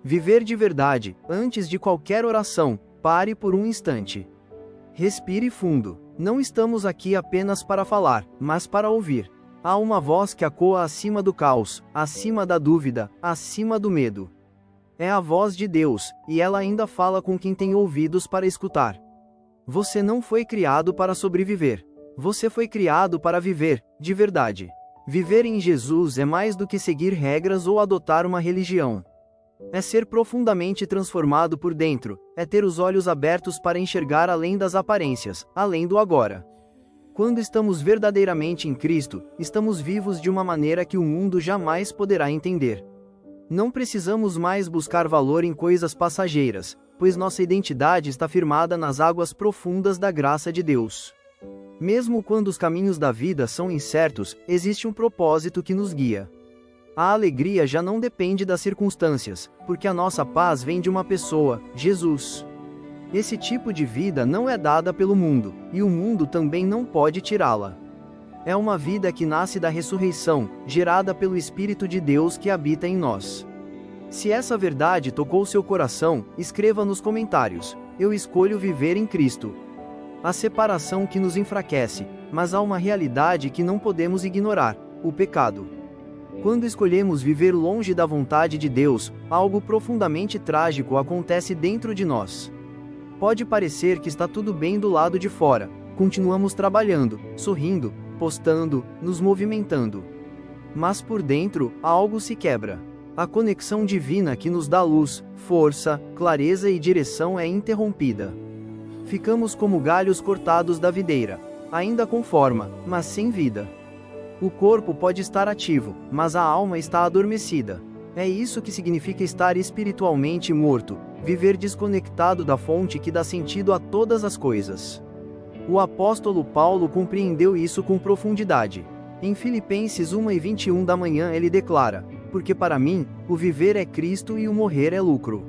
Viver de verdade. Antes de qualquer oração, pare por um instante. Respire fundo. Não estamos aqui apenas para falar, mas para ouvir. Há uma voz que ecoa acima do caos, acima da dúvida, acima do medo. É a voz de Deus, e ela ainda fala com quem tem ouvidos para escutar. Você não foi criado para sobreviver. Você foi criado para viver, de verdade. Viver em Jesus é mais do que seguir regras ou adotar uma religião. É ser profundamente transformado por dentro, é ter os olhos abertos para enxergar além das aparências, além do agora. Quando estamos verdadeiramente em Cristo, estamos vivos de uma maneira que o mundo jamais poderá entender. Não precisamos mais buscar valor em coisas passageiras, pois nossa identidade está firmada nas águas profundas da graça de Deus. Mesmo quando os caminhos da vida são incertos, existe um propósito que nos guia. A alegria já não depende das circunstâncias, porque a nossa paz vem de uma pessoa, Jesus. Esse tipo de vida não é dada pelo mundo, e o mundo também não pode tirá-la. É uma vida que nasce da ressurreição, gerada pelo Espírito de Deus que habita em nós. Se essa verdade tocou seu coração, escreva nos comentários: eu escolho viver em Cristo. A separação que nos enfraquece, mas há uma realidade que não podemos ignorar: o pecado. Quando escolhemos viver longe da vontade de Deus, algo profundamente trágico acontece dentro de nós. Pode parecer que está tudo bem do lado de fora, continuamos trabalhando, sorrindo, postando, nos movimentando. Mas por dentro, algo se quebra. A conexão divina que nos dá luz, força, clareza e direção é interrompida. Ficamos como galhos cortados da videira, ainda com forma, mas sem vida. O corpo pode estar ativo, mas a alma está adormecida. É isso que significa estar espiritualmente morto, viver desconectado da fonte que dá sentido a todas as coisas. O apóstolo Paulo compreendeu isso com profundidade. Em Filipenses 1:21 da manhã ele declara: porque para mim, o viver é Cristo e o morrer é lucro.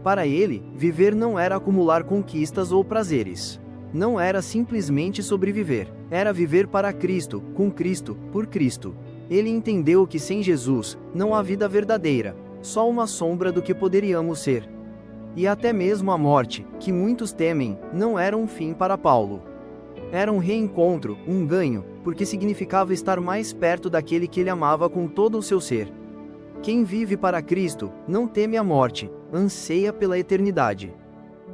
Para ele, viver não era acumular conquistas ou prazeres. Não era simplesmente sobreviver, era viver para Cristo, com Cristo, por Cristo. Ele entendeu que sem Jesus, não há vida verdadeira, só uma sombra do que poderíamos ser. E até mesmo a morte, que muitos temem, não era um fim para Paulo. Era um reencontro, um ganho, porque significava estar mais perto daquele que ele amava com todo o seu ser. Quem vive para Cristo, não teme a morte, anseia pela eternidade.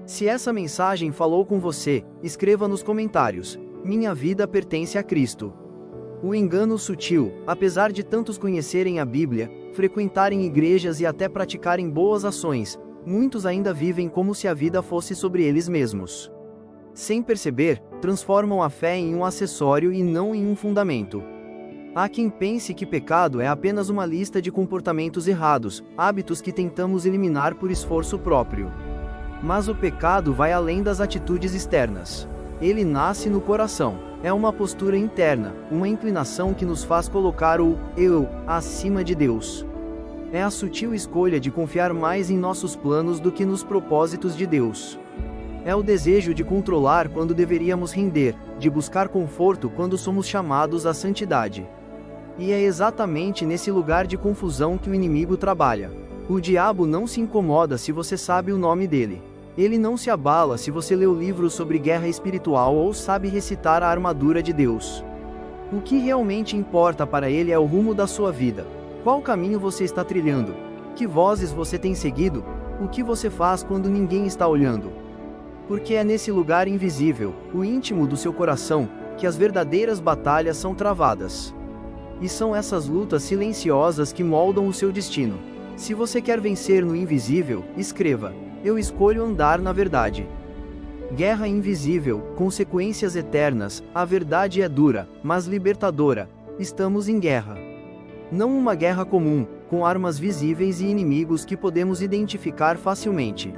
Se essa mensagem falou com você, escreva nos comentários: minha vida pertence a Cristo. O engano sutil: apesar de tantos conhecerem a Bíblia, frequentarem igrejas e até praticarem boas ações, muitos ainda vivem como se a vida fosse sobre eles mesmos. Sem perceber, transformam a fé em um acessório e não em um fundamento. Há quem pense que pecado é apenas uma lista de comportamentos errados, hábitos que tentamos eliminar por esforço próprio. Mas o pecado vai além das atitudes externas. Ele nasce no coração. É uma postura interna, uma inclinação que nos faz colocar o eu acima de Deus. É a sutil escolha de confiar mais em nossos planos do que nos propósitos de Deus. É o desejo de controlar quando deveríamos render, de buscar conforto quando somos chamados à santidade. E é exatamente nesse lugar de confusão que o inimigo trabalha. O diabo não se incomoda se você sabe o nome dele. Ele não se abala se você leu livros sobre guerra espiritual ou sabe recitar a armadura de Deus. O que realmente importa para ele é o rumo da sua vida. Qual caminho você está trilhando? Que vozes você tem seguido? O que você faz quando ninguém está olhando? Porque é nesse lugar invisível, o íntimo do seu coração, que as verdadeiras batalhas são travadas. E são essas lutas silenciosas que moldam o seu destino. Se você quer vencer no invisível, escreva: eu escolho andar na verdade. Guerra invisível, consequências eternas, a verdade é dura, mas libertadora. Estamos em guerra. Não uma guerra comum, com armas visíveis e inimigos que podemos identificar facilmente.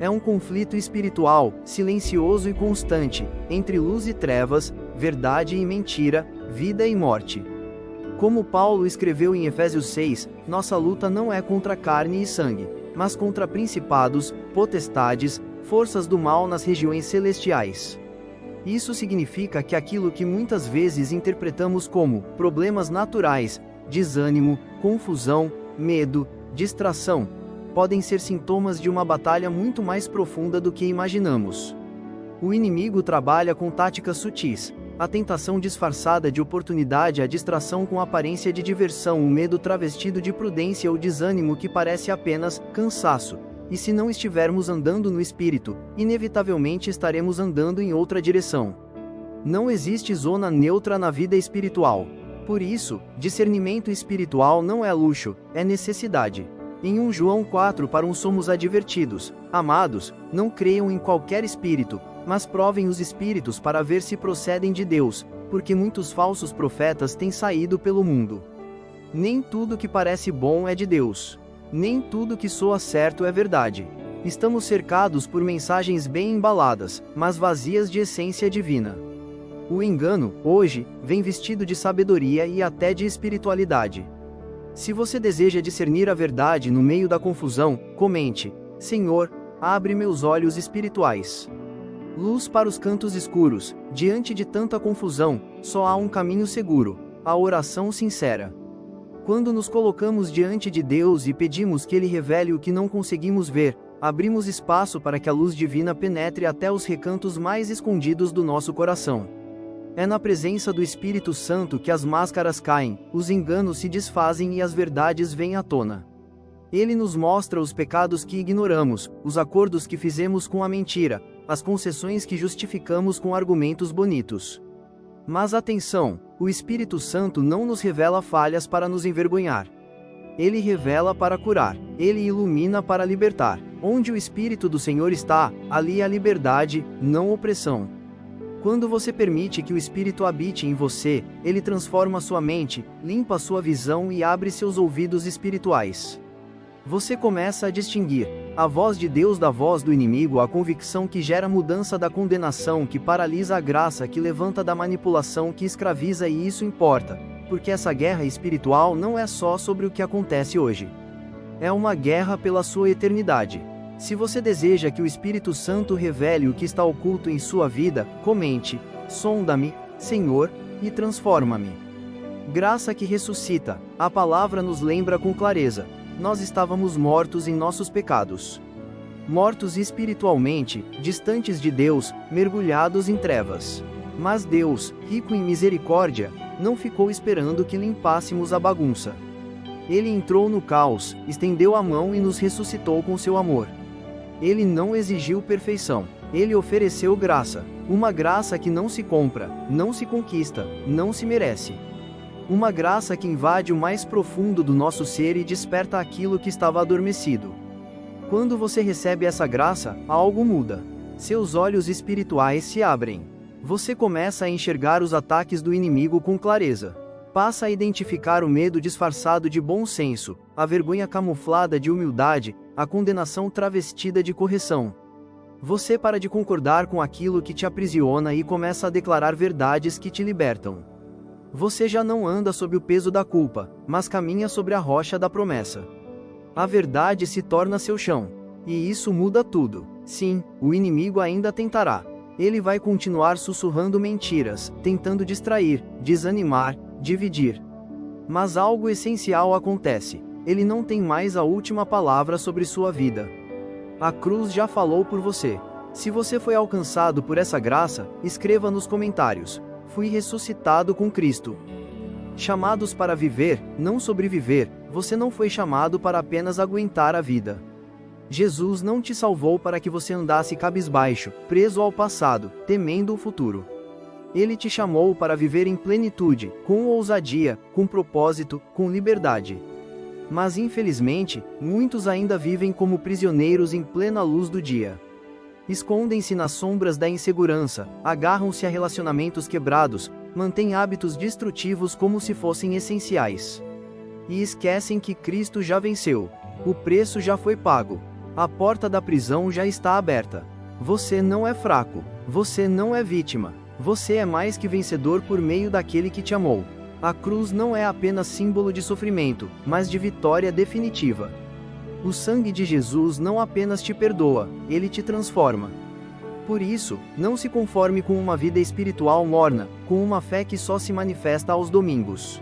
É um conflito espiritual, silencioso e constante, entre luz e trevas, verdade e mentira, vida e morte. Como Paulo escreveu em Efésios 6, nossa luta não é contra carne e sangue, mas contra principados, potestades, forças do mal nas regiões celestiais. Isso significa que aquilo que muitas vezes interpretamos como problemas naturais, desânimo, confusão, medo, distração, podem ser sintomas de uma batalha muito mais profunda do que imaginamos. O inimigo trabalha com táticas sutis. A tentação disfarçada de oportunidade, a distração com aparência de diversão, o medo travestido de prudência ou desânimo que parece apenas cansaço. E se não estivermos andando no espírito, inevitavelmente estaremos andando em outra direção. Não existe zona neutra na vida espiritual. Por isso, discernimento espiritual não é luxo, é necessidade. Em 1 João 4 para uns somos advertidos: amados, não creiam em qualquer espírito, mas provem os espíritos para ver se procedem de Deus, porque muitos falsos profetas têm saído pelo mundo. Nem tudo que parece bom é de Deus. Nem tudo que soa certo é verdade. Estamos cercados por mensagens bem embaladas, mas vazias de essência divina. O engano, hoje, vem vestido de sabedoria e até de espiritualidade. Se você deseja discernir a verdade no meio da confusão, comente: Senhor, abre meus olhos espirituais. Luz para os cantos escuros. Diante de tanta confusão, só há um caminho seguro: a oração sincera. Quando nos colocamos diante de Deus e pedimos que Ele revele o que não conseguimos ver, abrimos espaço para que a luz divina penetre até os recantos mais escondidos do nosso coração. É na presença do Espírito Santo que as máscaras caem, os enganos se desfazem e as verdades vêm à tona. Ele nos mostra os pecados que ignoramos, os acordos que fizemos com a mentira, as concessões que justificamos com argumentos bonitos. Mas atenção, o Espírito Santo não nos revela falhas para nos envergonhar. Ele revela para curar, ele ilumina para libertar. Onde o Espírito do Senhor está, ali há liberdade, não opressão. Quando você permite que o Espírito habite em você, ele transforma sua mente, limpa sua visão e abre seus ouvidos espirituais. Você começa a distinguir a voz de Deus da voz do inimigo, a convicção que gera mudança da condenação, que paralisa a graça, que levanta da manipulação, que escraviza, e isso importa, porque essa guerra espiritual não é só sobre o que acontece hoje. É uma guerra pela sua eternidade. Se você deseja que o Espírito Santo revele o que está oculto em sua vida, comente: sonda-me, Senhor, e transforma-me. Graça que ressuscita. A palavra nos lembra com clareza: nós estávamos mortos em nossos pecados. Mortos espiritualmente, distantes de Deus, mergulhados em trevas. Mas Deus, rico em misericórdia, não ficou esperando que limpássemos a bagunça. Ele entrou no caos, estendeu a mão e nos ressuscitou com seu amor. Ele não exigiu perfeição. Ele ofereceu graça. Uma graça que não se compra, não se conquista, não se merece. Uma graça que invade o mais profundo do nosso ser e desperta aquilo que estava adormecido. Quando você recebe essa graça, algo muda. Seus olhos espirituais se abrem. Você começa a enxergar os ataques do inimigo com clareza. Passa a identificar o medo disfarçado de bom senso, a vergonha camuflada de humildade, a condenação travestida de correção. Você para de concordar com aquilo que te aprisiona e começa a declarar verdades que te libertam. Você já não anda sob o peso da culpa, mas caminha sobre a rocha da promessa. A verdade se torna seu chão. E isso muda tudo. Sim, o inimigo ainda tentará. Ele vai continuar sussurrando mentiras, tentando distrair, desanimar, dividir. Mas algo essencial acontece. Ele não tem mais a última palavra sobre sua vida. A cruz já falou por você. Se você foi alcançado por essa graça, escreva nos comentários: fui ressuscitado com Cristo. Chamados para viver, não sobreviver, você não foi chamado para apenas aguentar a vida. Jesus não te salvou para que você andasse cabisbaixo, preso ao passado, temendo o futuro. Ele te chamou para viver em plenitude, com ousadia, com propósito, com liberdade. Mas infelizmente, muitos ainda vivem como prisioneiros em plena luz do dia. Escondem-se nas sombras da insegurança, agarram-se a relacionamentos quebrados, mantêm hábitos destrutivos como se fossem essenciais. E esquecem que Cristo já venceu. O preço já foi pago. A porta da prisão já está aberta. Você não é fraco. Você não é vítima. Você é mais que vencedor por meio daquele que te amou. A cruz não é apenas símbolo de sofrimento, mas de vitória definitiva. O sangue de Jesus não apenas te perdoa, ele te transforma. Por isso, não se conforme com uma vida espiritual morna, com uma fé que só se manifesta aos domingos.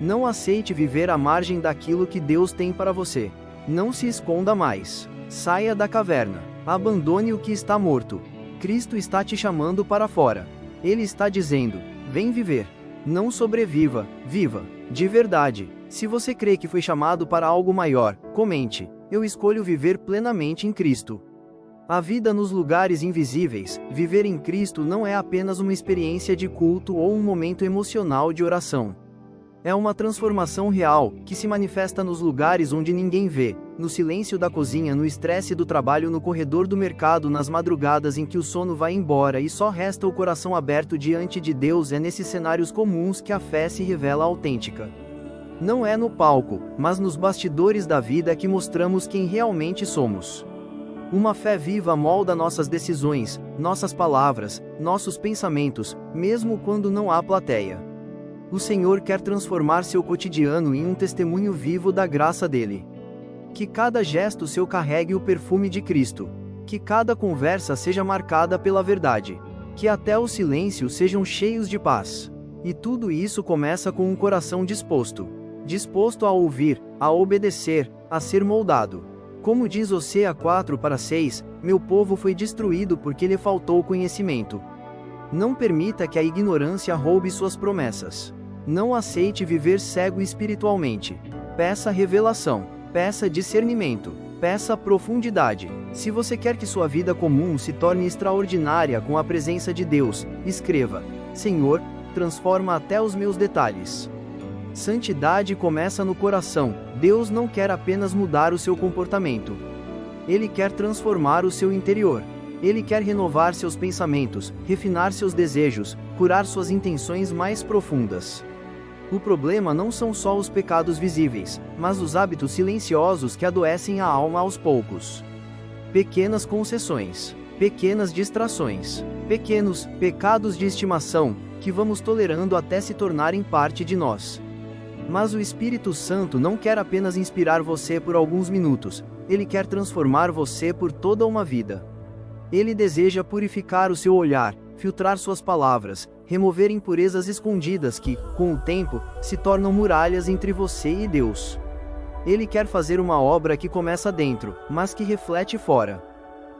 Não aceite viver à margem daquilo que Deus tem para você. Não se esconda mais. Saia da caverna. Abandone o que está morto. Cristo está te chamando para fora. Ele está dizendo: vem viver. Não sobreviva, viva. De verdade. Se você crê que foi chamado para algo maior, comente: eu escolho viver plenamente em Cristo. A vida nos lugares invisíveis, viver em Cristo não é apenas uma experiência de culto ou um momento emocional de oração. É uma transformação real, que se manifesta nos lugares onde ninguém vê, no silêncio da cozinha, no estresse do trabalho, no corredor do mercado, nas madrugadas em que o sono vai embora e só resta o coração aberto diante de Deus. É nesses cenários comuns que a fé se revela autêntica. Não é no palco, mas nos bastidores da vida que mostramos quem realmente somos. Uma fé viva molda nossas decisões, nossas palavras, nossos pensamentos, mesmo quando não há plateia. O Senhor quer transformar seu cotidiano em um testemunho vivo da graça dele. Que cada gesto seu carregue o perfume de Cristo. Que cada conversa seja marcada pela verdade. Que até os silêncios sejam cheios de paz. E tudo isso começa com um coração disposto. Disposto a ouvir, a obedecer, a ser moldado. Como diz Osea 4:6, meu povo foi destruído porque lhe faltou conhecimento. Não permita que a ignorância roube suas promessas. Não aceite viver cego espiritualmente. Peça revelação, peça discernimento, peça profundidade. Se você quer que sua vida comum se torne extraordinária com a presença de Deus, escreva: Senhor, transforma até os meus detalhes. Santidade começa no coração. Deus não quer apenas mudar o seu comportamento. Ele quer transformar o seu interior. Ele quer renovar seus pensamentos, refinar seus desejos, curar suas intenções mais profundas. O problema não são só os pecados visíveis, mas os hábitos silenciosos que adoecem a alma aos poucos. Pequenas concessões, pequenas distrações, pequenos pecados de estimação, que vamos tolerando até se tornarem parte de nós. Mas o Espírito Santo não quer apenas inspirar você por alguns minutos, ele quer transformar você por toda uma vida. Ele deseja purificar o seu olhar, filtrar suas palavras, remover impurezas escondidas que, com o tempo, se tornam muralhas entre você e Deus. Ele quer fazer uma obra que começa dentro, mas que reflete fora.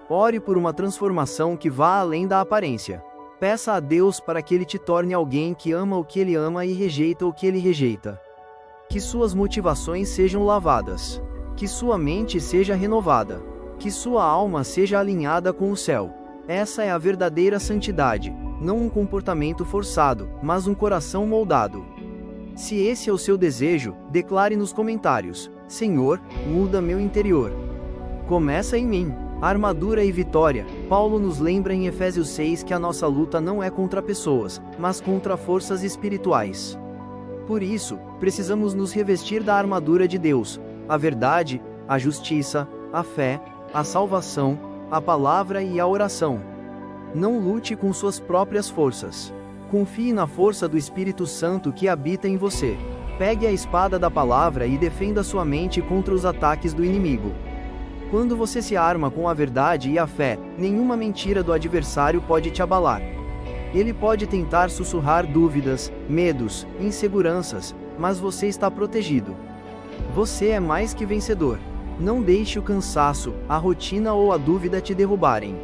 Ore por uma transformação que vá além da aparência. Peça a Deus para que Ele te torne alguém que ama o que Ele ama e rejeita o que Ele rejeita. Que suas motivações sejam lavadas. Que sua mente seja renovada. Que sua alma seja alinhada com o céu. Essa é a verdadeira santidade, não um comportamento forçado, mas um coração moldado. Se esse é o seu desejo, declare nos comentários: Senhor, muda meu interior. Começa em mim. Armadura e vitória. Paulo nos lembra em Efésios 6 que a nossa luta não é contra pessoas, mas contra forças espirituais. Por isso, precisamos nos revestir da armadura de Deus: a verdade, a justiça, a fé, a salvação, a palavra e a oração. Não lute com suas próprias forças. Confie na força do Espírito Santo que habita em você. Pegue a espada da palavra e defenda sua mente contra os ataques do inimigo. Quando você se arma com a verdade e a fé, nenhuma mentira do adversário pode te abalar. Ele pode tentar sussurrar dúvidas, medos, inseguranças, mas você está protegido. Você é mais que vencedor. Não deixe o cansaço, a rotina ou a dúvida te derrubarem.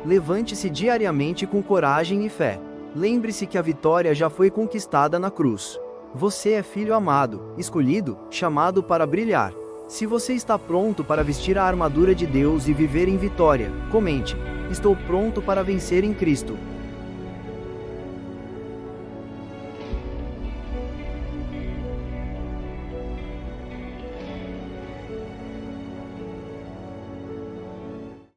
Levante-se diariamente com coragem e fé. Lembre-se que a vitória já foi conquistada na cruz. Você é filho amado, escolhido, chamado para brilhar. Se você está pronto para vestir a armadura de Deus e viver em vitória, comente: estou pronto para vencer em Cristo.